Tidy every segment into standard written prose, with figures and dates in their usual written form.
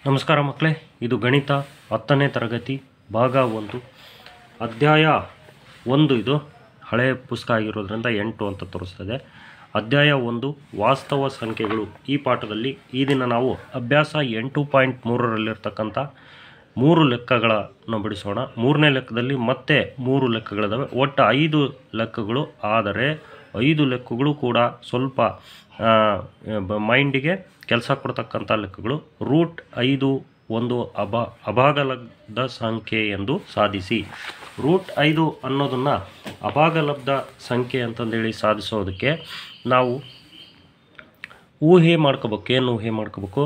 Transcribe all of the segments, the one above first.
ನಮಸ್ಕಾರ ಮಕ್ಕಳೇ, ಇದು ಗಣಿತ 10ನೇ ತರಗತಿ ಭಾಗ 1 ಅಧ್ಯಾಯ 1. ಇದು ಹಳೆಯ ಪುಸ್ತಕ ಆಗಿರೋದ್ರಿಂದ 8 ಅಂತ ತೋರಿಸ್ತದೆ. ಅಧ್ಯಾಯ 1 ವಾಸ್ತವ ಸಂಖ್ಯೆಗಳು. ಈ ಪಾಠದಲ್ಲಿ ಈ ದಿನ ನಾವು ಅಭ್ಯಾಸ 8.3ರಲ್ಲಿರ್ತಕ್ಕಂಥ 3 ಲೆಕ್ಕಗಳನ್ನು ಬಿಡಿಸೋಣ. 3ನೇ ಲೆಕ್ಕದಲ್ಲಿ ಮತ್ತೆ 3 ಲೆಕ್ಕಗಳಿದ್ದಾವೆ. ಒಟ್ಟು 5 ಲೆಕ್ಕಗಳು. ಆದರೆ 5 ಲೆಕ್ಕಗಳು ಕೂಡ ಸ್ವಲ್ಪ ಮೈಂಡಿಗೆ ಕೆಲಸ ಕೊಡ್ತಕ್ಕಂಥ ಲೆಕ್ಕಗಳು. √5 ಒಂದು ಅಭಾಗಲಬ್ಧ ಸಂಖ್ಯೆ ಎಂದು ಸಾಧಿಸಿ. √5 ಅನ್ನೋದನ್ನು ಅಭಾಗಲಬ್ಧ ಸಂಖ್ಯೆ ಅಂತಂದೇಳಿ ಸಾಧಿಸೋದಕ್ಕೆ ನಾವು ಊಹೆ ಮಾಡ್ಕೋಬೇಕು. ಏನು ಊಹೆ ಮಾಡ್ಕೋಬೇಕು?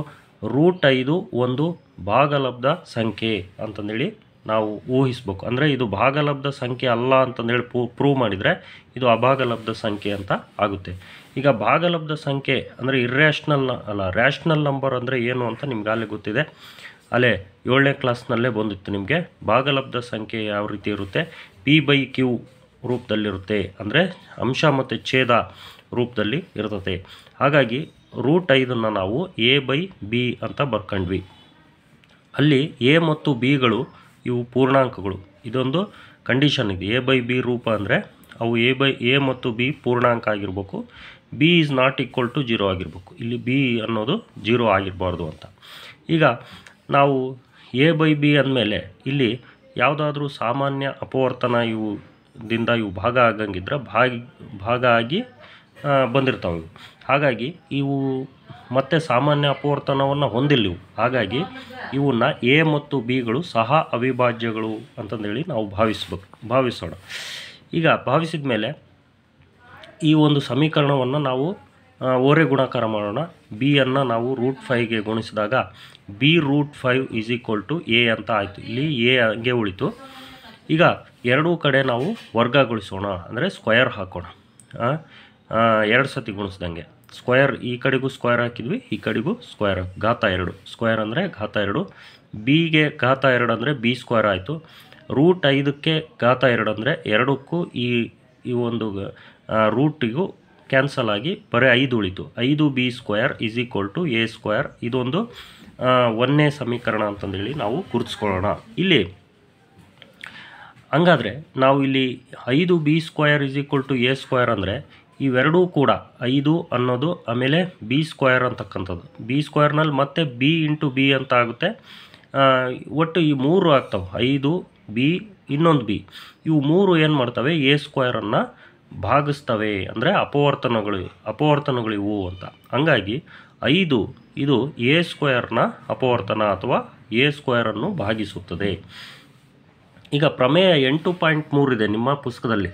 √5 ಒಂದು ಭಾಗಲಬ್ಧ ಸಂಖ್ಯೆ ಅಂತಂದೇಳಿ ನಾವು ಊಹಿಸ್ಬೇಕು. ಅಂದರೆ ಇದು ಭಾಗಲಬ್ಧ ಸಂಖ್ಯೆ ಅಲ್ಲ ಅಂತಂದೇಳಿ ಪ್ರೂವ್ ಮಾಡಿದರೆ ಇದು ಅಭಾಗಲಬ್ಧ ಸಂಖ್ಯೆ ಅಂತ ಆಗುತ್ತೆ. ಈಗ ಭಾಗಲಬ್ಧ ಸಂಖ್ಯೆ ಅಂದರೆ ರ್ಯಾಷನಲ್ ನಂಬರ್ ಅಂದರೆ ಏನು ಅಂತ ನಿಮ್ಗೆ ಅಲ್ಲಿ ಗೊತ್ತಿದೆ. ಅಲ್ಲೇ 7ನೇ ಕ್ಲಾಸ್ನಲ್ಲೇ ಬಂದಿತ್ತು ನಿಮಗೆ. ಭಾಗಲಬ್ಧ ಸಂಖ್ಯೆ ಯಾವ ರೀತಿ ಇರುತ್ತೆ? P/Q ರೂಪದಲ್ಲಿರುತ್ತೆ. ಅಂದರೆ ಅಂಶ ಮತ್ತು ಛೇದ ರೂಪದಲ್ಲಿ ಇರ್ತದೆ. ಹಾಗಾಗಿ √5 ನಾವು A/B ಅಂತ ಬರ್ಕೊಂಡ್ವಿ. ಅಲ್ಲಿ A ಮತ್ತು Bಗಳು ಇವು ಪೂರ್ಣಾಂಕಗಳು. ಇದೊಂದು ಕಂಡೀಷನ್ ಇದೆ. A/B ರೂಪ ಅಂದರೆ ಅವು A ಮತ್ತು B ಪೂರ್ಣಾಂಕ ಆಗಿರಬೇಕು. B is not equal to 0 ಆಗಿರಬೇಕು. ಇಲ್ಲಿ B ಅನ್ನೋದು 0 ಆಗಿರಬಾರ್ದು ಅಂತ. ಈಗ ನಾವು A/B ಅಂದಮೇಲೆ ಇಲ್ಲಿ ಯಾವುದಾದ್ರೂ ಸಾಮಾನ್ಯ ಅಪವರ್ತನ ಇವುದಿಂದ ಭಾಗ ಆಗಂಗಿದ್ರೆ ಭಾಗ ಆಗಿ ಬಂದಿರ್ತಾವೆ ಇವು. ಹಾಗಾಗಿ ಇವು ಮತ್ತೆ ಸಾಮಾನ್ಯ ಅಪವರ್ತನವನ್ನು ಹೊಂದಿಲ್ಲ ಇವು. ಹಾಗಾಗಿ ಇವನ್ನ A ಮತ್ತು Bಗಳು ಸಹ ಅವಿಭಾಜ್ಯಗಳು ಅಂತಂದೇಳಿ ನಾವು ಭಾವಿಸೋಣ. ಈಗ ಭಾವಿಸಿದ ಮೇಲೆ ಈ ಒಂದು ಸಮೀಕರಣವನ್ನು ನಾವು ಓರೆ ಗುಣಾಕಾರ ಮಾಡೋಣ. B-ಅನ್ನು ನಾವು √5ಗೆ ಗುಣಿಸಿದಾಗ B√5 = A ಅಂತ ಆಯಿತು. ಇಲ್ಲಿ A ಹಂಗೆ ಉಳಿತು. ಈಗ ಎರಡೂ ಕಡೆ ನಾವು ವರ್ಗಗೊಳಿಸೋಣ, ಅಂದರೆ ಸ್ಕ್ವಯರ್ ಹಾಕೋಣ. 2 ಸತಿ ಗುಣಿಸ್ದಂಗೆ ಸ್ಕ್ವಯರ್. ಈ ಕಡೆಗೂ ಸ್ಕ್ವಯರ್ ಹಾಕಿದ್ವಿ, ಈ ಕಡೆಗೂ ಸ್ಕ್ವಯರ್. ಘಾತ 2 ಸ್ಕ್ವಯರ್ ಅಂದರೆ ಘಾತ 2. ಬಿಗೆ ಘಾತ 2 ಅಂದರೆ B² ಆಯಿತು. √5ಕ್ಕೆ ಘಾತ 2 ಅಂದರೆ ಎರಡಕ್ಕೂ ಈ ಒಂದು ರೂಟಿಗೂ ಕ್ಯಾನ್ಸಲ್ ಆಗಿ ಬರೀ 5 ಉಳಿತು. 5B² = A². ಇದೊಂದು 1ನೇ ಸಮೀಕರಣ ಅಂತಂದೇಳಿ ನಾವು ಗುರುತಿಸ್ಕೊಳ್ಳೋಣ. ಇಲ್ಲಿ ಹಂಗಾದರೆ ನಾವು ಇಲ್ಲಿ 5B² = A² ಅಂದರೆ ಇವೆರಡೂ ಕೂಡ 5 ಅನ್ನೋದು ಆಮೇಲೆ B² ಅಂತಕ್ಕಂಥದ್ದು. B²ನಲ್ಲಿ ಮತ್ತೆ B × B ಅಂತ ಆಗುತ್ತೆ. ಒಟ್ಟು ಈ 3 ಆಗ್ತವೆ. 5B ಇನ್ನೊಂದು B. ಇವು 3 ಏನು ಮಾಡ್ತವೆ? A² ಭಾಗಿಸ್ತವೆ. ಅಂದರೆ ಅಪವರ್ತನಗಳು ಇವು ಅಂತ. ಹಂಗಾಗಿ 5 ಇದು A² ಅಪವರ್ತನ ಅಥವಾ A² ಭಾಗಿಸುತ್ತದೆ. ಈಗ ಪ್ರಮೇಯ 8.3 ಇದೆ ನಿಮ್ಮ ಪುಸ್ತಕದಲ್ಲಿ.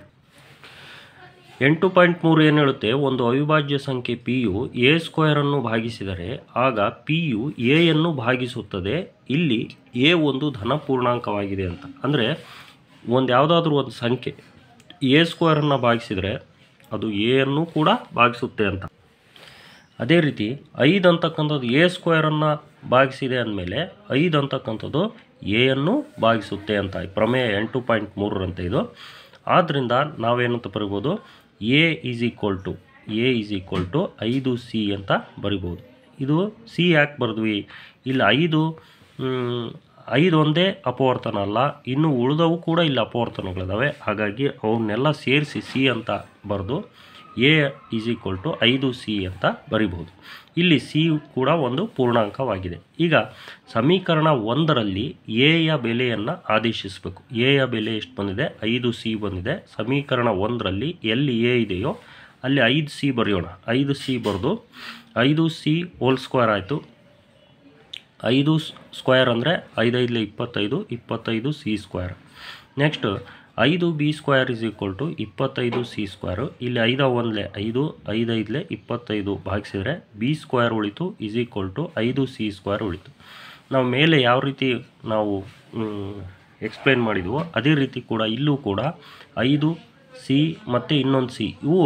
8.3 ಏನು ಹೇಳುತ್ತೆ? ಒಂದು ಅವಿಭಾಜ್ಯ ಸಂಖ್ಯೆ Pಯು A² ಭಾಗಿಸಿದರೆ ಆಗ Pಯು Aಯನ್ನು ಭಾಗಿಸುತ್ತದೆ. ಇಲ್ಲಿ A ಒಂದು ಧನ ಪೂರ್ಣಾಂಕವಾಗಿದೆ ಅಂತ. ಅಂದರೆ ಯಾವುದಾದ್ರೂ ಒಂದು ಸಂಖ್ಯೆ A² ಭಾಗಿಸಿದರೆ ಅದು Aಯನ್ನು ಕೂಡ ಭಾಗಿಸುತ್ತೆ ಅಂತ. ಅದೇ ರೀತಿ 5 ಅಂತಕ್ಕಂಥದ್ದು A² ಭಾಗಿಸಿದೆ ಅಂದಮೇಲೆ 5 ಅಂತಕ್ಕಂಥದ್ದು Aಯನ್ನು ಭಾಗಿಸುತ್ತೆ ಅಂತ. ಪ್ರಮೇಯ 8.3 ಇದು. ಆದ್ದರಿಂದ ನಾವೇನಂತ ಬರಿಬೋದು? A = 5C ಅಂತ ಬರಿಬೋದು. ಇದು C ಯಾಕೆ ಬರೆದ್ವಿ? ಇಲ್ಲಿ 5 ಒಂದೇ ಅಪವರ್ತನ ಅಲ್ಲ, ಇನ್ನು ಉಳಿದವು ಕೂಡ ಇಲ್ಲಿ ಅಪವರ್ತನಗಳಿದ್ದಾವೆ. ಹಾಗಾಗಿ ಅವನ್ನೆಲ್ಲ ಸೇರಿಸಿ C ಅಂತ ಬರೆದು A = 5C ಅಂತ ಬರಿಬೋದು. ಇಲ್ಲಿ C ಕೂಡ ಒಂದು ಪೂರ್ಣಾಂಕವಾಗಿದೆ. ಈಗ ಸಮೀಕರಣ 1ರಲ್ಲಿ Aಯ ಬೆಲೆಯನ್ನು ಆದೇಶಿಸಬೇಕು. Aಯ ಬೆಲೆ ಎಷ್ಟು ಬಂದಿದೆ? 5C ಬಂದಿದೆ. ಸಮೀಕರಣ 1ರಲ್ಲಿ ಎಲ್ಲಿ A ಇದೆಯೋ ಅಲ್ಲಿ 5C ಬರೆಯೋಣ. 5C ಬರೆದು 5C² ಆಯಿತು. 5² ಅಂದರೆ 5 5 25, 25C². Next 5B² = 25C². ಇಲ್ಲಿ 5 1 5, 5 5 25 ಭಾಗಿಸಿದರೆ B² ಉಳಿತು = 5C² ಉಳಿತು. ನಾವು ಮೇಲೆ ಯಾವ ರೀತಿ ನಾವು ಎಕ್ಸ್ಪ್ಲೇನ್ ಮಾಡಿದ್ವೋ ಅದೇ ರೀತಿ ಕೂಡ ಇಲ್ಲೂ ಕೂಡ 5C ಮತ್ತು ಇನ್ನೊಂದು C ಇವು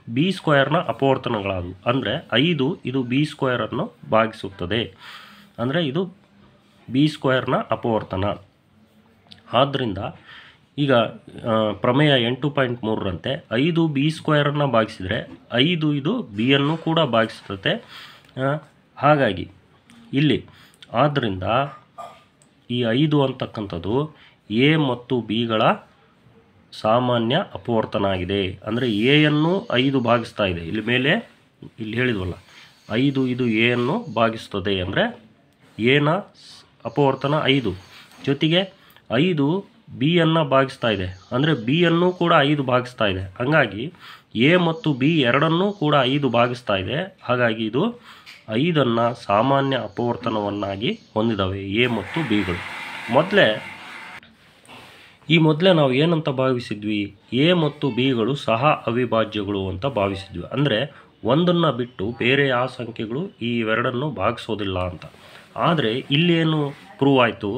B² ಅಪವರ್ತನಗಳಾದವು. ಅಂದರೆ 5 ಇದು B² ಭಾಗಿಸುತ್ತದೆ. ಅಂದರೆ ಇದು B² ಅಪವರ್ತನ. ಆದ್ದರಿಂದ ಈಗ ಪ್ರಮೇಯ 8.3ರಂತೆ 5B² ಭಾಗಿಸಿದರೆ 5 ಇದು B ಅನ್ನು ಕೂಡ ಭಾಗಿಸುತ್ತೆ. ಹಾಗಾಗಿ ಇಲ್ಲಿ ಆದ್ದರಿಂದ ಈ 5 ಅಂತಕ್ಕಂಥದ್ದು ಎ ಮತ್ತು ಬಿಗಳ ಸಾಮಾನ್ಯ ಅಪವರ್ತನ ಆಗಿದೆ. ಅಂದರೆ ಎಯನ್ನು 5 ಭಾಗಿಸ್ತಾ ಇದೆ. ಇಲ್ಲಿ ಹೇಳಿದ್ವಲ್ಲ 5 ಇದು ಎಯನ್ನು ಭಾಗಿಸ್ತದೆ. ಅಂದರೆ ಎನ ಅಪವರ್ತನ 5 ಜೊತೆಗೆ 5 ಬಿಯನ್ನು ಭಾಗಿಸ್ತಾ ಇದೆ. ಅಂದರೆ ಬಿಯನ್ನು ಕೂಡ 5 ಭಾಗಿಸ್ತಾ ಇದೆ. ಹಾಗಾಗಿ ಎ ಮತ್ತು ಬಿ ಎರಡನ್ನೂ ಕೂಡ 5 ಭಾಗಿಸ್ತಾ ಇದೆ. ಹಾಗಾಗಿ ಇದು 5ಅನ್ನು ಸಾಮಾನ್ಯ ಅಪವರ್ತನವನ್ನಾಗಿ ಹೊಂದಿದ್ದಾವೆ ಎ ಮತ್ತು ಬಿಗಳು. ಮೊದಲೇ ನಾವು ಏನಂತ ಭಾವಿಸಿದ್ವಿ, ಎ ಮತ್ತು ಬಿಗಳು ಸಹ ಅವಿಭಾಜ್ಯಗಳು ಅಂತ ಭಾವಿಸಿದ್ವಿ. ಅಂದರೆ ಒಂದನ್ನು ಬಿಟ್ಟು ಬೇರೆ ಯಾವ ಸಂಖ್ಯೆಗಳು ಈ ಇವೆರಡನ್ನು ಭಾಗಿಸೋದಿಲ್ಲ ಅಂತ. ಆದರೆ ಇಲ್ಲೇನು ಪ್ರೂವ್ ಆಯಿತು,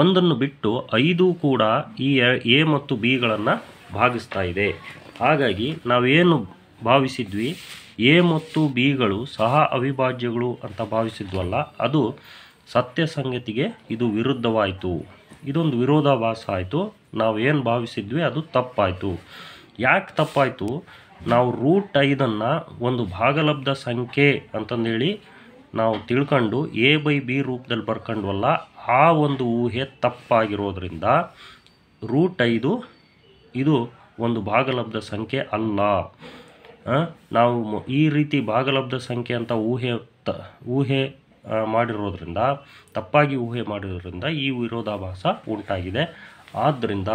ಒಂದನ್ನು ಬಿಟ್ಟು 5 ಕೂಡ ಈ ಎ ಮತ್ತು ಬಿಗಳನ್ನು ಭಾಗಿಸ್ತಾ ಇದೆ. ಹಾಗಾಗಿ ನಾವೇನು ಭಾವಿಸಿದ್ವಿ, ಎ ಮತ್ತು ಬಿಗಳು ಸಹ ಅವಿಭಾಜ್ಯಗಳು ಅಂತ ಭಾವಿಸಿದ್ವಲ್ಲ, ಅದು ಸತ್ಯ ಸಂಗತಿಗೆ ಇದು ವಿರುದ್ಧವಾಯಿತು. ಇದೊಂದು ವಿರೋಧಾಭಾಸ ಆಯಿತು. ನಾವು ಏನು ಭಾವಿಸಿದ್ವಿ ಅದು ತಪ್ಪಾಯಿತು. ಯಾಕೆ ತಪ್ಪಾಯಿತು? ನಾವು √5 ಒಂದು ಭಾಗಲಬ್ಧ ಸಂಖ್ಯೆ ಅಂತಂದೇಳಿ ನಾವು ತಿಳ್ಕೊಂಡು a/b ರೂಪದಲ್ಲಿ ಬರ್ಕೊಂಡ್ವಲ್ಲ, ಆ ಒಂದು ಊಹೆ ತಪ್ಪಾಗಿರೋದ್ರಿಂದ √5 ಇದು ಒಂದು ಭಾಗಲಬ್ಧ ಸಂಖ್ಯೆ ಅಲ್ಲ. ನಾವು ಈ ರೀತಿ ಭಾಗಲಬ್ಧ ಸಂಖ್ಯೆ ಅಂತ ತಪ್ಪಾಗಿ ಊಹೆ ಮಾಡಿರೋದ್ರಿಂದ ಈ ವಿರೋಧಾಭಾಸ ಉಂಟಾಗಿದೆ. ಆದ್ದರಿಂದ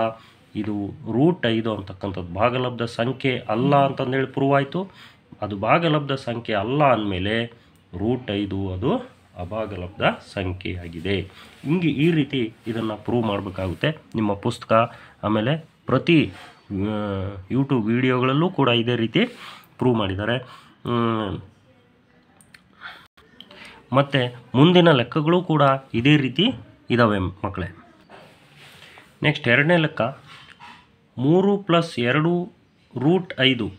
ಇದು √5 ಅಂತಕ್ಕಂಥದ್ದು ಭಾಗಲಬ್ಧ ಸಂಖ್ಯೆ ಅಲ್ಲ ಅಂತಂದೇಳಿ ಪ್ರೂವ್ ಆಯಿತು. ಅದು ಭಾಗಲಬ್ಧ ಸಂಖ್ಯೆ ಅಲ್ಲ ಅಂದಮೇಲೆ √5 ಅದು ಅಭಾಗಲಬ್ಧ ಸಂಖ್ಯೆಯಾಗಿದೆ. ಈ ರೀತಿ ಇದನ್ನು ಪ್ರೂವ್ ಮಾಡಬೇಕಾಗುತ್ತೆ. ನಿಮ್ಮ ಪುಸ್ತಕ ಆಮೇಲೆ ಪ್ರತಿ ಯೂಟ್ಯೂಬ್ ವಿಡಿಯೋಗಳಲ್ಲೂ ಕೂಡ ಇದೇ ರೀತಿ ಪ್ರೂವ್ ಮಾಡಿದ್ದಾರೆ. ಮತ್ತು ಮುಂದಿನ ಲೆಕ್ಕಗಳು ಕೂಡ ಇದೇ ರೀತಿ ಇದ್ದಾವೆ ಮಕ್ಕಳೇ. ನೆಕ್ಸ್ಟ್ ಎರಡನೇ ಲೆಕ್ಕ 3 + 2 √5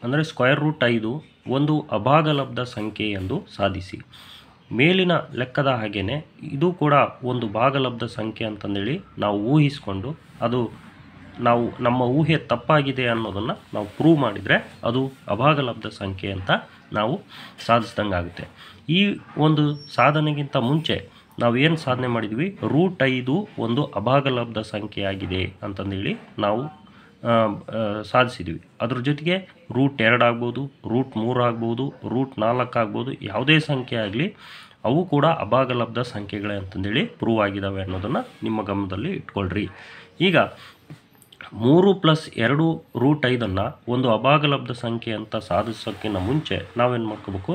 ಅಂದರೆ √5 ಒಂದು ಅಭಾಗಲಬ್ಧ ಸಂಖ್ಯೆ ಎಂದು ಸಾಧಿಸಿ. ಮೇಲಿನ ಲೆಕ್ಕದ ಹಾಗೆಯೇ ಇದು ಕೂಡ ಒಂದು ಭಾಗಲಬ್ಧ ಸಂಖ್ಯೆ ಅಂತಂದೇಳಿ ನಾವು ಊಹಿಸ್ಕೊಂಡು ನಮ್ಮ ಊಹೆ ತಪ್ಪಾಗಿದೆ ಅನ್ನೋದನ್ನು ನಾವು ಪ್ರೂವ್ ಮಾಡಿದರೆ ಅದು ಅಭಾಗಲಬ್ಧ ಸಂಖ್ಯೆ ಅಂತ ನಾವು ಸಾಧಿಸ್ದಂಗೆ ಆಗುತ್ತೆ. ಈ ಒಂದು ಸಾಧನೆಗಿಂತ ಮುಂಚೆ ನಾವು ಏನು ಸಾಧನೆ ಮಾಡಿದ್ವಿ, √5 ಒಂದು ಅಭಾಗಲಬ್ಧ ಸಂಖ್ಯೆಯಾಗಿದೆ ಅಂತಂದೇಳಿ ನಾವು ಸಾಧಿಸಿದ್ವಿ. ಅದ್ರ ಜೊತೆಗೆ √2 ಆಗ್ಬೋದು, √3 ಆಗ್ಬೋದು, √4 ಆಗ್ಬೋದು, ಯಾವುದೇ ಸಂಖ್ಯೆ ಆಗಲಿ ಅವು ಕೂಡ ಅಭಾಗಲಬ್ಧ ಸಂಖ್ಯೆಗಳೇ ಅಂತಂದೇಳಿ ಪ್ರೂವ್ ಆಗಿದ್ದಾವೆ ಅನ್ನೋದನ್ನು ನಿಮ್ಮ ಗಮನದಲ್ಲಿ ಇಟ್ಕೊಳ್ರಿ. ಈಗ 3 + 2 √5 ಒಂದು ಅಭಾಗಲಬ್ಧ ಸಂಖ್ಯೆ ಅಂತ ಸಾಧಿಸೋಕ್ಕಿಂತ ಮುಂಚೆ ನಾವೇನು ಮಾಡ್ಕೋಬೇಕು,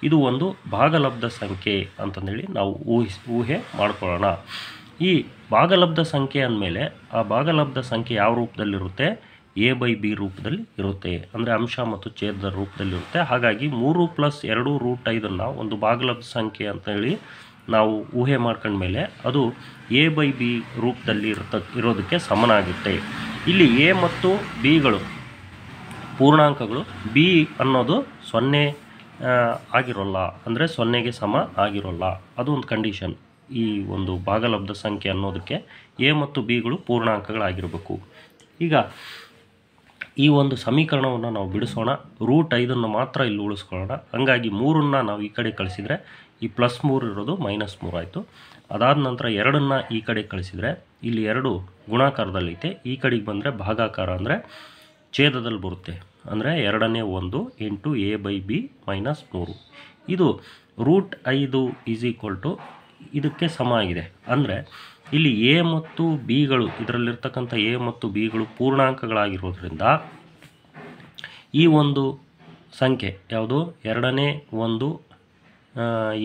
ಇದು ಒಂದು ಭಾಗಲಬ್ಧ ಸಂಖ್ಯೆ ಅಂತಂದೇಳಿ ನಾವು ಊಹೆ ಮಾಡ್ಕೊಳ್ಳೋಣ. ಈ ಭಾಗಲಬ್ಧ ಸಂಖ್ಯೆ ಅಂದಮೇಲೆ ಆ ಭಾಗಲಬ್ಧ ಸಂಖ್ಯೆ ಯಾವ ರೂಪದಲ್ಲಿರುತ್ತೆ, a/b ರೂಪದಲ್ಲಿ ಇರುತ್ತೆ. ಅಂದರೆ ಅಂಶ ಮತ್ತು ಛೇದದ ರೂಪದಲ್ಲಿರುತ್ತೆ. ಹಾಗಾಗಿ 3 + 2 √5 ಒಂದು ಭಾಗಲಬ್ಧ ಸಂಖ್ಯೆ ಅಂತೇಳಿ ನಾವು ಊಹೆ ಮಾಡ್ಕೊಂಡ್ಮೇಲೆ ಅದು a/b ರೂಪದಲ್ಲಿ ಇರೋದಕ್ಕೆ ಸಮನಾಗುತ್ತೆ. ಇಲ್ಲಿ a ಮತ್ತು bಗಳು ಪೂರ್ಣಾಂಕಗಳು, b ಅನ್ನೋದು 0 ಆಗಿರೋಲ್ಲ, ಅಂದರೆ 0ಗೆ ಸಮ ಆಗಿರೋಲ್ಲ. ಅದು ಒಂದು ಕಂಡೀಷನ್. ಈ ಒಂದು ಭಾಗಲಬ್ಧ ಸಂಖ್ಯೆ ಅನ್ನೋದಕ್ಕೆ a ಮತ್ತು bಗಳು ಪೂರ್ಣಾಂಕಗಳಾಗಿರಬೇಕು. ಈಗ ಈ ಒಂದು ಸಮೀಕರಣವನ್ನು ನಾವು ಬಿಡಿಸೋಣ. √5 ಮಾತ್ರ ಇಲ್ಲಿ ಉಳಿಸ್ಕೊಳ್ಳೋಣ. ಹಾಗಾಗಿ 3 ನಾವು ಈ ಕಡೆ ಕಳಿಸಿದರೆ ಈ +3 ಇರೋದು -3 ಆಯಿತು. ಅದಾದ ನಂತರ 2 ಈ ಕಡೆ ಕಳಿಸಿದರೆ ಇಲ್ಲಿ 2 ಗುಣಾಕಾರದಲ್ಲೈತೆ, ಈ ಕಡೆಗೆ ಬಂದರೆ ಭಾಗಾಕಾರ ಅಂದರೆ ಛೇದದಲ್ಲಿ ಬರುತ್ತೆ. ಅಂದರೆ 2ನೇ 1 × a/b -3. ಇದು √5 ಇದಕ್ಕೆ ಸಮ ಆಗಿದೆ. ಅಂದರೆ ಇಲ್ಲಿ a ಮತ್ತು bಗಳು ಇದರಲ್ಲಿರ್ತಕ್ಕಂಥ a ಮತ್ತು bಗಳು ಪೂರ್ಣಾಂಕಗಳಾಗಿರೋದ್ರಿಂದ ಈ ಒಂದು ಸಂಖ್ಯೆ ಯಾವುದು, 2ನೇ 1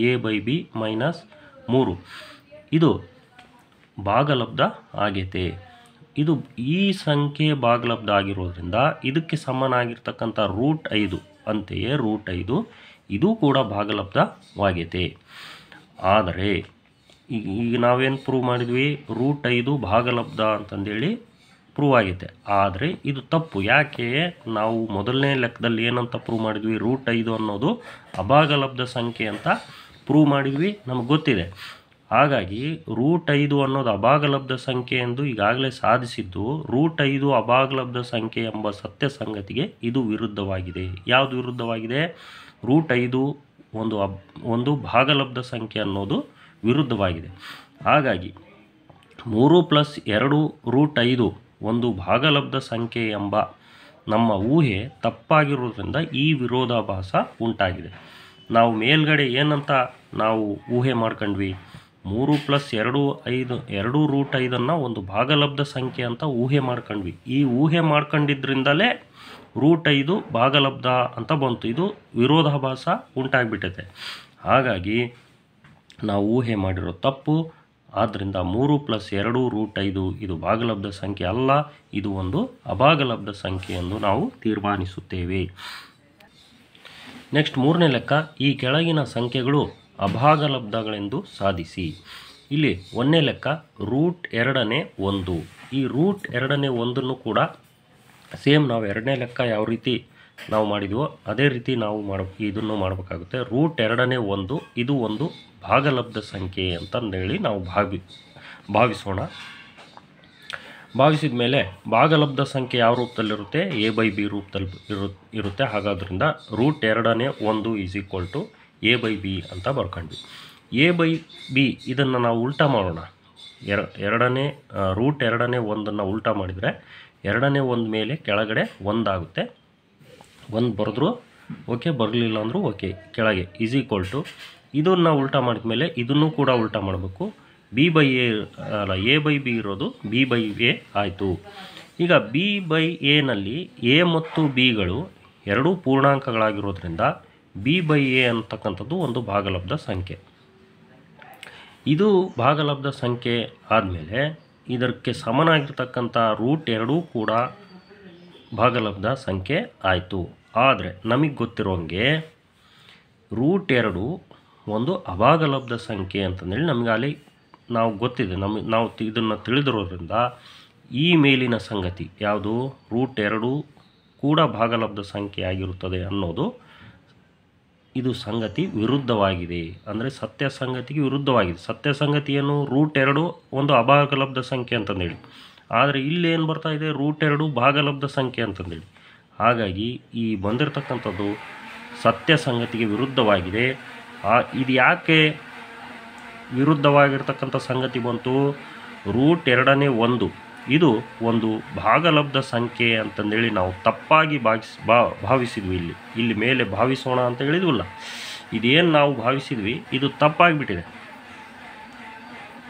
a/b -3 ಇದು ಭಾಗಲಬ್ಧ ಆಗೈತೆ. ಈ ಸಂಖ್ಯೆ ಭಾಗಲಬ್ಧ ಆಗಿರೋದ್ರಿಂದ ಇದಕ್ಕೆ ಸಮನಾಗಿರ್ತಕ್ಕಂಥ √5 ಅಂತೆಯೇ √5 ಇದು ಕೂಡ ಭಾಗಲಬ್ಧವಾಗೈತೆ. ಆದರೆ ಈಗ ನಾವೇನು ಪ್ರೂವ್ ಮಾಡಿದ್ವಿ, √5 ಭಾಗಲಬ್ಧ ಅಂತಂದೇಳಿ ಪ್ರೂವ್ ಆಗೈತೆ. ಆದರೆ ಇದು ತಪ್ಪು. ಯಾಕೆ? ನಾವು ಮೊದಲನೇ ಲೆಕ್ಕದಲ್ಲಿ ಏನಂತ ಪ್ರೂವ್ ಮಾಡಿದ್ವಿ, √5 ಅನ್ನೋದು ಅಭಾಗಲಬ್ಧ ಸಂಖ್ಯೆ ಅಂತ ಪ್ರೂವ್ ಮಾಡಿದ್ವಿ, ನಮಗೆ ಗೊತ್ತಿದೆ. ಹಾಗಾಗಿ √5 ಅನ್ನೋದು ಅಭಾಗಲಬ್ಧ ಸಂಖ್ಯೆ ಎಂದು ಈಗಾಗಲೇ ಸಾಧಿಸಿದ್ದು √5 ಅಭಾಗಲಬ್ಧ ಸಂಖ್ಯೆ ಎಂಬ ಸತ್ಯ ಸಂಗತಿಗೆ ಇದು ವಿರುದ್ಧವಾಗಿದೆ. ಯಾವುದು ವಿರುದ್ಧವಾಗಿದೆ? √5 ಒಂದು ಭಾಗಲಬ್ಧ ಸಂಖ್ಯೆ ಅನ್ನೋದು ವಿರುದ್ಧವಾಗಿದೆ. ಹಾಗಾಗಿ 3 + 2√5 ಒಂದು ಭಾಗಲಬ್ಧ ಸಂಖ್ಯೆ ಎಂಬ ನಮ್ಮ ಊಹೆ ತಪ್ಪಾಗಿರೋದ್ರಿಂದ ಈ ವಿರೋಧಾಭಾಸ ಉಂಟಾಗಿದೆ. ನಾವು ಮೇಲ್ಗಡೆ ಏನಂತ ನಾವು ಊಹೆ ಮಾಡ್ಕೊಂಡ್ವಿ, 3 + 2√5 ಒಂದು ಭಾಗಲಬ್ಧ ಸಂಖ್ಯೆ ಅಂತ ಊಹೆ ಮಾಡ್ಕೊಂಡ್ವಿ. ಈ ಊಹೆ ಮಾಡ್ಕೊಂಡಿದ್ದರಿಂದಲೇ √5 ಭಾಗಲಬ್ಧ ಅಂತ ಬಂತು. ಇದು ವಿರೋಧಾಭಾಸ ಉಂಟಾಗಿಬಿಟ್ಟೈತೆ. ಹಾಗಾಗಿ ನಾವು ಊಹೆ ಮಾಡಿರೋ ತಪ್ಪು. ಆದ್ದರಿಂದ 3 + 2√5 ಇದು ಭಾಗಲಬ್ಧ ಸಂಖ್ಯೆ ಅಲ್ಲ, ಇದು ಒಂದು ಅಭಾಗಲಬ್ಧ ಸಂಖ್ಯೆ ಎಂದು ನಾವು ತೀರ್ಮಾನಿಸುತ್ತೇವೆ. ನೆಕ್ಸ್ಟ್ 3ನೇ ಲೆಕ್ಕ, ಈ ಕೆಳಗಿನ ಸಂಖ್ಯೆಗಳು ಅಭಾಗಲಬ್ಧಗಳೆಂದು ಸಾಧಿಸಿ. ಇಲ್ಲಿ 1ನೇ ಲೆಕ್ಕ √2ನೇ 1. ಈ √2ನೇ 1 ಕೂಡ ಸೇಮ್ ನಾವು 2ನೇ ಲೆಕ್ಕ ಯಾವ ರೀತಿ ನಾವು ಮಾಡಿದ್ವೋ ಅದೇ ರೀತಿ ನಾವು ಇದನ್ನು ಮಾಡಬೇಕಾಗುತ್ತೆ. √2ನೇ 1 ಇದು ಒಂದು ಭಾಗಲಬ್ಧ ಸಂಖ್ಯೆ ಅಂತಂದೇಳಿ ನಾವು ಭಾವಿಸೋಣ. ಭಾವಿಸಿದ ಮೇಲೆ ಭಾಗಲಬ್ಧ ಸಂಖ್ಯೆ ಯಾವ ರೂಪದಲ್ಲಿರುತ್ತೆ, a/b ರೂಪದಲ್ಲಿ ಇರುತ್ತೆ. ಹಾಗಾದ್ರಿಂದ √2ನೇ 1 = a/b ಅಂತ ಬರ್ಕೊಂಡ್ವಿ. a/b ಇದನ್ನು ನಾವು ಉಲ್ಟಾ ಮಾಡೋಣ. √2ನೇ 1 ಉಲ್ಟಾ ಮಾಡಿದರೆ 2ನೇ 1 ಮೇಲೆ ಕೆಳಗಡೆ 1 ಆಗುತ್ತೆ. 1 ಬರೆದ್ರು ಓಕೆ, ಬರಲಿಲ್ಲ ಅಂದರೂ ಓಕೆ, ಕೆಳಗೆ = ಇದನ್ನು ಉಲ್ಟಾ ಮಾಡಿದ ಮೇಲೆ ಇದನ್ನು ಕೂಡ ಉಲ್ಟಾ ಮಾಡಬೇಕು. a/b ಇರೋದು b/a ಆಯಿತು. ಈಗ b/aನಲ್ಲಿ a ಮತ್ತು bಗಳು ಎರಡೂ ಪೂರ್ಣಾಂಕಗಳಾಗಿರೋದ್ರಿಂದ b/a ಅಂತಕ್ಕಂಥದ್ದು ಒಂದು ಭಾಗಲಬ್ಧ ಸಂಖ್ಯೆ. ಇದು ಭಾಗಲಬ್ಧ ಸಂಖ್ಯೆ ಆದಮೇಲೆ ಇದಕ್ಕೆ ಸಮನಾಗಿರ್ತಕ್ಕಂಥ √2 ಕೂಡ ಭಾಗಲಬ್ಧ ಸಂಖ್ಯೆ ಆಯಿತು. ಆದರೆ ನಮಗೆ ಗೊತ್ತಿರೋಂಗೆ √2 ಒಂದು ಅಭಾಗಲಬ್ಧ ಸಂಖ್ಯೆ ಅಂತಂದೇಳಿ ನಮಗೆ ಅಲ್ಲಿ ನಾವು ಗೊತ್ತಿದೆ. ನಾವು ಇದನ್ನು ತಿಳಿದಿರೋದ್ರಿಂದ ಈ ಮೇಲಿನ ಸಂಗತಿ ಯಾವುದು, √2 ಕೂಡ ಭಾಗಲಬ್ಧ ಸಂಖ್ಯೆ ಆಗಿರುತ್ತದೆ ಅನ್ನೋದು ಇದು ಸಂಗತಿ ವಿರುದ್ಧವಾಗಿದೆ. ಅಂದರೆ ಸತ್ಯ ಸಂಗತಿಗೆ ವಿರುದ್ಧವಾಗಿದೆ. ಸತ್ಯ ಸಂಗತಿ ಏನು, √2 ಒಂದು ಅಭಾಗಲಬ್ಧ ಸಂಖ್ಯೆ ಅಂತಂದೇಳಿ. ಆದರೆ ಇಲ್ಲೇನು ಬರ್ತಾ ಇದೆ, √2 ಭಾಗಲಬ್ಧ ಸಂಖ್ಯೆ ಅಂತಂದೇಳಿ. ಹಾಗಾಗಿ ಈ ಬಂದಿರತಕ್ಕಂಥದ್ದು ಸತ್ಯ ಸಂಗತಿಗೆ ವಿರುದ್ಧವಾಗಿದೆ. ಇದು ಯಾಕೆ ವಿರುದ್ಧವಾಗಿರ್ತಕ್ಕಂಥ ಸಂಗತಿ ಬಂತು, √2ನೇ 1 ಇದು ಒಂದು ಭಾಗಲಬ್ಧ ಸಂಖ್ಯೆ ಅಂತಂದೇಳಿ ನಾವು ತಪ್ಪಾಗಿ ಭಾವಿಸಿದ್ವಿ. ಇಲ್ಲಿ ಮೇಲೆ ಭಾವಿಸೋಣ ಅಂತ ಹೇಳಿದ್ವಲ್ಲ, ಇದೇನು ನಾವು ಭಾವಿಸಿದ್ವಿ ಇದು ತಪ್ಪಾಗಿಬಿಟ್ಟಿದೆ.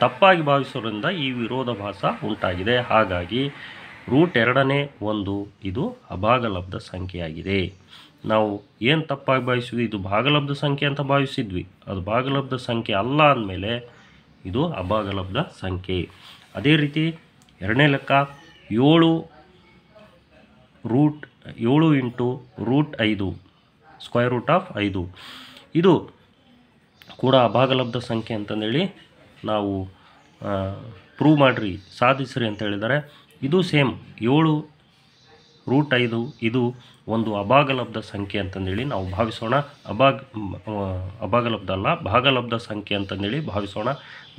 ತಪ್ಪಾಗಿ ಭಾವಿಸೋದ್ರಿಂದ ಈ ವಿರೋಧಾಭಾಸ ಉಂಟಾಗಿದೆ. ಹಾಗಾಗಿ √2ನೇ 1 ಇದು ಅಭಾಗಲಬ್ಧ ಸಂಖ್ಯೆಯಾಗಿದೆ. ನಾವು ಏನು ತಪ್ಪಾಗಿ ಭಾವಿಸಿದ್ವಿ, ಇದು ಭಾಗಲಬ್ಧ ಸಂಖ್ಯೆ ಅಂತ ಭಾವಿಸಿದ್ವಿ, ಅದು ಭಾಗಲಬ್ಧ ಸಂಖ್ಯೆ ಅಲ್ಲ ಅಂದಮೇಲೆ ಇದು ಅಭಾಗಲಬ್ಧ ಸಂಖ್ಯೆ. ಅದೇ ರೀತಿ 2ನೇ ಲೆಕ್ಕ 7 × √5 √5 ಇದು ಕೂಡ ಅಭಾಗಲಬ್ಧ ಸಂಖ್ಯೆ ಅಂತಂದೇಳಿ ನಾವು ಪ್ರೂವ್ ಮಾಡಿರಿ, ಸಾಧಿಸ್ರಿ ಅಂತ ಹೇಳಿದ್ದಾರೆ. ಇದು ಸೇಮ್ 7 √5 ಇದು ಒಂದು ಅಭಾಗಲಬ್ಧ ಸಂಖ್ಯೆ ಅಂತಂದೇಳಿ ನಾವು ಭಾವಿಸೋಣ. ಅಭಾಗಲಬ್ಧ ಅಲ್ಲ, ಭಾಗಲಬ್ಧ ಸಂಖ್ಯೆ ಅಂತಂದೇಳಿ ಭಾವಿಸೋಣ.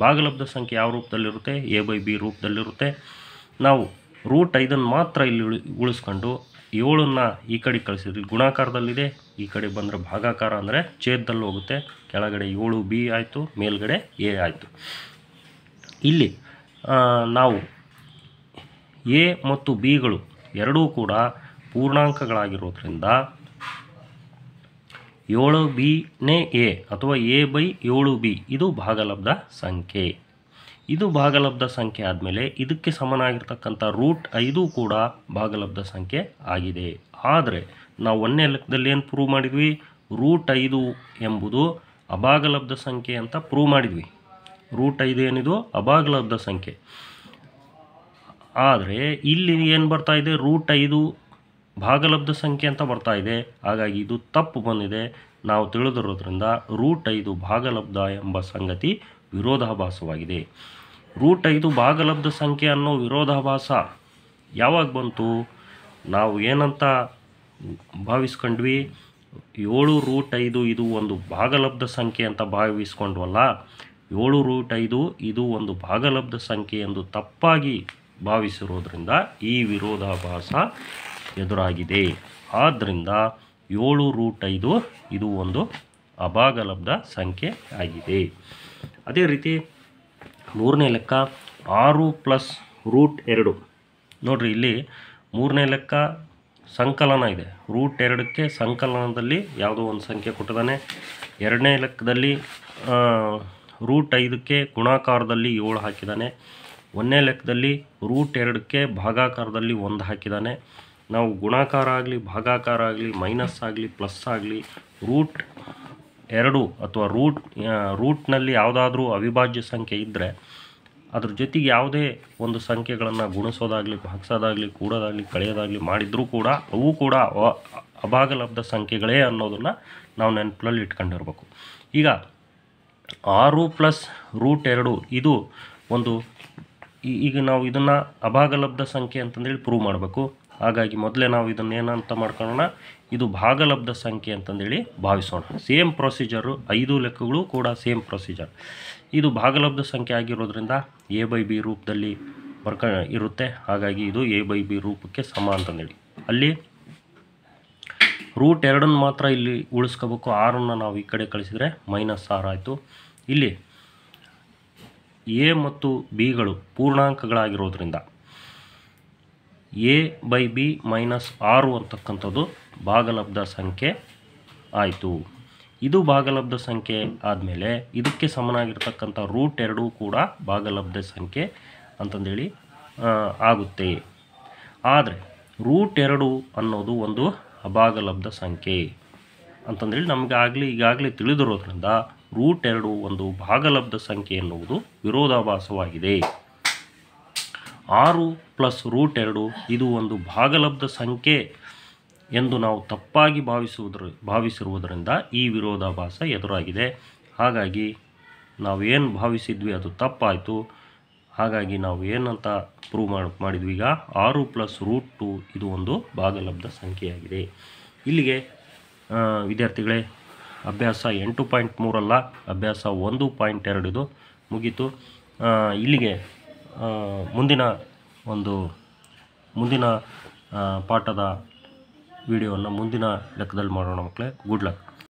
ಭಾಗಲಬ್ಧ ಸಂಖ್ಯೆ ಯಾವ ರೂಪದಲ್ಲಿರುತ್ತೆ, a/b ರೂಪದಲ್ಲಿರುತ್ತೆ. ನಾವು √5 ಮಾತ್ರ ಇಲ್ಲಿ ಉಳಿಸ್ಕೊಂಡು 7ನ್ನು ಈ ಕಡೆ ಕಳಿಸಿದ್ರಿ, ಗುಣಾಕಾರದಲ್ಲಿದೆ. ಈ ಕಡೆ ಬಂದರೆ ಭಾಗಾಕಾರ ಅಂದರೆ ಛೇದದಲ್ಲಿ ಹೋಗುತ್ತೆ. ಕೆಳಗಡೆ 7b ಆಯಿತು, ಮೇಲ್ಗಡೆ a ಆಯಿತು. ಇಲ್ಲಿ ನಾವು a ಮತ್ತು bಗಳು ಎರಡೂ ಕೂಡ ಪೂರ್ಣಾಂಕಗಳಾಗಿರೋದ್ರಿಂದ 7bನೇ a ಅಥವಾ a/7b ಇದು ಭಾಗಲಬ್ಧ ಸಂಖ್ಯೆ. ಇದು ಭಾಗಲಬ್ಧ ಸಂಖ್ಯೆ ಆದಮೇಲೆ ಇದಕ್ಕೆ ಸಮನಾಗಿರ್ತಕ್ಕಂಥ √5 ಕೂಡ ಭಾಗಲಬ್ಧ ಸಂಖ್ಯೆ ಆಗಿದೆ. ಆದರೆ ನಾವು 1ನೇ ಲೆಕ್ಕದಲ್ಲಿ ಏನು ಪ್ರೂವ್ ಮಾಡಿದ್ವಿ, √5 ಎಂಬುದು ಅಭಾಗಲಬ್ಧ ಸಂಖ್ಯೆ ಅಂತ ಪ್ರೂವ್ ಮಾಡಿದ್ವಿ. √5 ಏನಿದು ಅಭಾಗಲಬ್ಧ ಸಂಖ್ಯೆ. ಆದರೆ ಇಲ್ಲಿ ಏನು ಬರ್ತಾ ಇದೆ, √5 ಭಾಗಲಬ್ಧ ಸಂಖ್ಯೆ ಅಂತ ಬರ್ತಾ ಇದೆ. ಹಾಗಾಗಿ ಇದು ತಪ್ಪು ಬಂದಿದೆ. ನಾವು ತಿಳಿದಿರೋದ್ರಿಂದ √5 ಭಾಗಲಬ್ಧ ಎಂಬ ಸಂಗತಿ ವಿರೋಧಾಭಾಸವಾಗಿದೆ. √5 ಭಾಗಲಬ್ಧ ಸಂಖ್ಯೆ ಅನ್ನೋ ವಿರೋಧಾಭಾಸ ಯಾವಾಗ ಬಂತು, ನಾವು ಏನಂತ ಭಾವಿಸ್ಕೊಂಡ್ವಿ, 7 √5 ಇದು ಒಂದು ಭಾಗಲಬ್ಧ ಸಂಖ್ಯೆ ಅಂತ ಭಾವಿಸ್ಕೊಂಡ್ವಲ್ಲ, 7 √5 ಇದು ಒಂದು ಭಾಗಲಬ್ಧ ಸಂಖ್ಯೆ ಎಂದು ತಪ್ಪಾಗಿ ಭಾವಿಸಿರೋದ್ರಿಂದ ಈ ವಿರೋಧಾಭಾಸ ಎದುರಾಗಿದೆ. ಆದ್ದರಿಂದ 7 √5 ಇದು ಒಂದು ಅಭಾಗಲಬ್ಧ ಸಂಖ್ಯೆ ಆಗಿದೆ. ಅದೇ ರೀತಿ ಮೂರನೇ ಲೆಕ್ಕ 6 ಪ್ಲಸ್ ರೂಟ್ 2. ನೋಡಿರಿ, ಇಲ್ಲಿ ಮೂರನೇ ಲೆಕ್ಕ ಸಂಕಲನ ಇದೆ. ರೂಟ್ 2ಕ್ಕೆ ಸಂಕಲನದಲ್ಲಿ ಯಾವುದೋ ಒಂದು ಸಂಖ್ಯೆ ಕೊಟ್ಟಿದ್ದಾನೆ. ಎರಡನೇ ಲೆಕ್ಕದಲ್ಲಿ ರೂಟ್ 5ಕ್ಕೆ ಗುಣಾಕಾರದಲ್ಲಿ 7 ಹಾಕಿದ್ದಾನೆ. ಒಂದನೇ ಲೆಕ್ಕದಲ್ಲಿ ರೂಟ್ 2ಕ್ಕೆ ಭಾಗಾಕಾರದಲ್ಲಿ 1 ಹಾಕಿದ್ದಾನೆ. ನಾವು ಗುಣಾಕಾರ ಆಗಲಿ ಭಾಗಾಕಾರ ಆಗಲಿ ಮೈನಸ್ ಆಗಲಿ ಪ್ಲಸ್ ಆಗಲಿ ರೂಟ್ 2 ಅಥವಾ ರೂಟ್ನಲ್ಲಿ ಯಾವುದಾದ್ರೂ ಅವಿಭಾಜ್ಯ ಸಂಖ್ಯೆ ಇದ್ದರೆ ಅದ್ರ ಜೊತೆಗೆ ಯಾವುದೇ ಒಂದು ಸಂಖ್ಯೆಗಳನ್ನು ಗುಣಿಸೋದಾಗಲಿ ಭಾಗಿಸೋದಾಗಲಿ ಕೂಡೋದಾಗಲಿ ಕಳೆಯೋದಾಗಲಿ ಮಾಡಿದರೂ ಕೂಡ ಅವು ಕೂಡ ಅಭಾಗಲಬ್ಧ ಸಂಖ್ಯೆಗಳೇ ಅನ್ನೋದನ್ನು ನಾವು ನೆನಪಲ್ಲಿ ಇಟ್ಕೊಂಡಿರ್ಬೇಕು. ಈಗ 6 ಪ್ಲಸ್ ರೂಟ್ 2 ಇದು ಒಂದು, ಈಗ ನಾವು ಇದನ್ನು ಅಭಾಗಲಬ್ಧ ಸಂಖ್ಯೆ ಅಂತಂದೇಳಿ ಪ್ರೂವ್ ಮಾಡಬೇಕು. ಹಾಗಾಗಿ ಮೊದಲೇ ನಾವು ಇದನ್ನು ಏನಂತ ಮಾಡ್ಕೊಳ್ಳೋಣ, ಇದು ಭಾಗಲಬ್ಧ ಸಂಖ್ಯೆ ಅಂತಂದೇಳಿ ಭಾವಿಸೋಣ. ಸೇಮ್ ಪ್ರೊಸೀಜರು, 5 ಲೆಕ್ಕಗಳು ಕೂಡ ಸೇಮ್ ಪ್ರೊಸೀಜರ್. ಇದು ಭಾಗಲಬ್ಧ ಸಂಖ್ಯೆ ಆಗಿರೋದ್ರಿಂದ a/b ರೂಪದಲ್ಲಿ ಇರುತ್ತೆ. ಹಾಗಾಗಿ ಇದು a/b ರೂಪಕ್ಕೆ ಸಮ ಅಂತಂದೇಳಿ. ಅಲ್ಲಿ ರೂಟ್ 2 ಮಾತ್ರ ಇಲ್ಲಿ ಉಳಿಸ್ಕೋಬೇಕು. 6 ನಾವು ಈ ಕಡೆ ಕಳಿಸಿದರೆ -6 ಆಯಿತು. ಇಲ್ಲಿ a ಮತ್ತು bಗಳು ಪೂರ್ಣಾಂಕಗಳಾಗಿರೋದ್ರಿಂದ a/b -6 ಅಂತಕ್ಕಂಥದ್ದು ಭಾಗಲಬ್ಧ ಸಂಖ್ಯೆ ಆಯಿತು. ಇದು ಭಾಗಲಬ್ಧ ಸಂಖ್ಯೆ ಆದಮೇಲೆ ಇದಕ್ಕೆ ಸಮನಾಗಿರ್ತಕ್ಕಂಥ ರೂಟ್ 2 ಕೂಡ ಭಾಗಲಬ್ಧ ಸಂಖ್ಯೆ ಅಂತಂದೇಳಿ ಆಗುತ್ತೆ. ಆದರೆ ರೂಟ್ 2 ಅನ್ನೋದು ಒಂದು ಅಭಾಗಲಬ್ಧ ಸಂಖ್ಯೆ ಅಂತಂದೇಳಿ ನಮಗೆ ಈಗಾಗಲೇ ತಿಳಿದಿರೋದ್ರಿಂದ ರೂಟ್ 2 ಒಂದು ಭಾಗಲಬ್ಧ ಸಂಖ್ಯೆ ಎನ್ನುವುದು ವಿರೋಧಾಭಾಸವಾಗಿದೆ. 6 ಪ್ಲಸ್ ರೂಟ್ 2 ಇದು ಒಂದು ಭಾಗಲಬ್ಧ ಸಂಖ್ಯೆ ಎಂದು ನಾವು ತಪ್ಪಾಗಿ ಭಾವಿಸಿರುವುದರಿಂದ ಈ ವಿರೋಧಾಭಾಸ ಎದುರಾಗಿದೆ. ಹಾಗಾಗಿ ನಾವೇನು ಭಾವಿಸಿದ್ವಿ ಅದು ತಪ್ಪಾಯಿತು. ಹಾಗಾಗಿ ನಾವು ಏನಂತ ಪ್ರೂವ್ ಮಾಡಿದ್ವಿ, ಈಗ 6 ಪ್ಲಸ್ ರೂಟ್ 2 ಇದು ಒಂದು ಭಾಗಲಬ್ಧ ಸಂಖ್ಯೆಯಾಗಿದೆ. ಇಲ್ಲಿಗೆ ವಿದ್ಯಾರ್ಥಿಗಳೇ ಅಭ್ಯಾಸ 8.3 ಅಲ್ಲ, ಅಭ್ಯಾಸ 1.2 ಇದು ಮುಗೀತು. ಇಲ್ಲಿಗೆ ಮುಂದಿನ ಪಾಠದ ವಿಡಿಯೋವನ್ನು ಮುಂದಿನ ಲೆಕ್ಕದಲ್ಲಿ ಮಾಡೋಣ ಮಕ್ಕಳೇ. Good luck.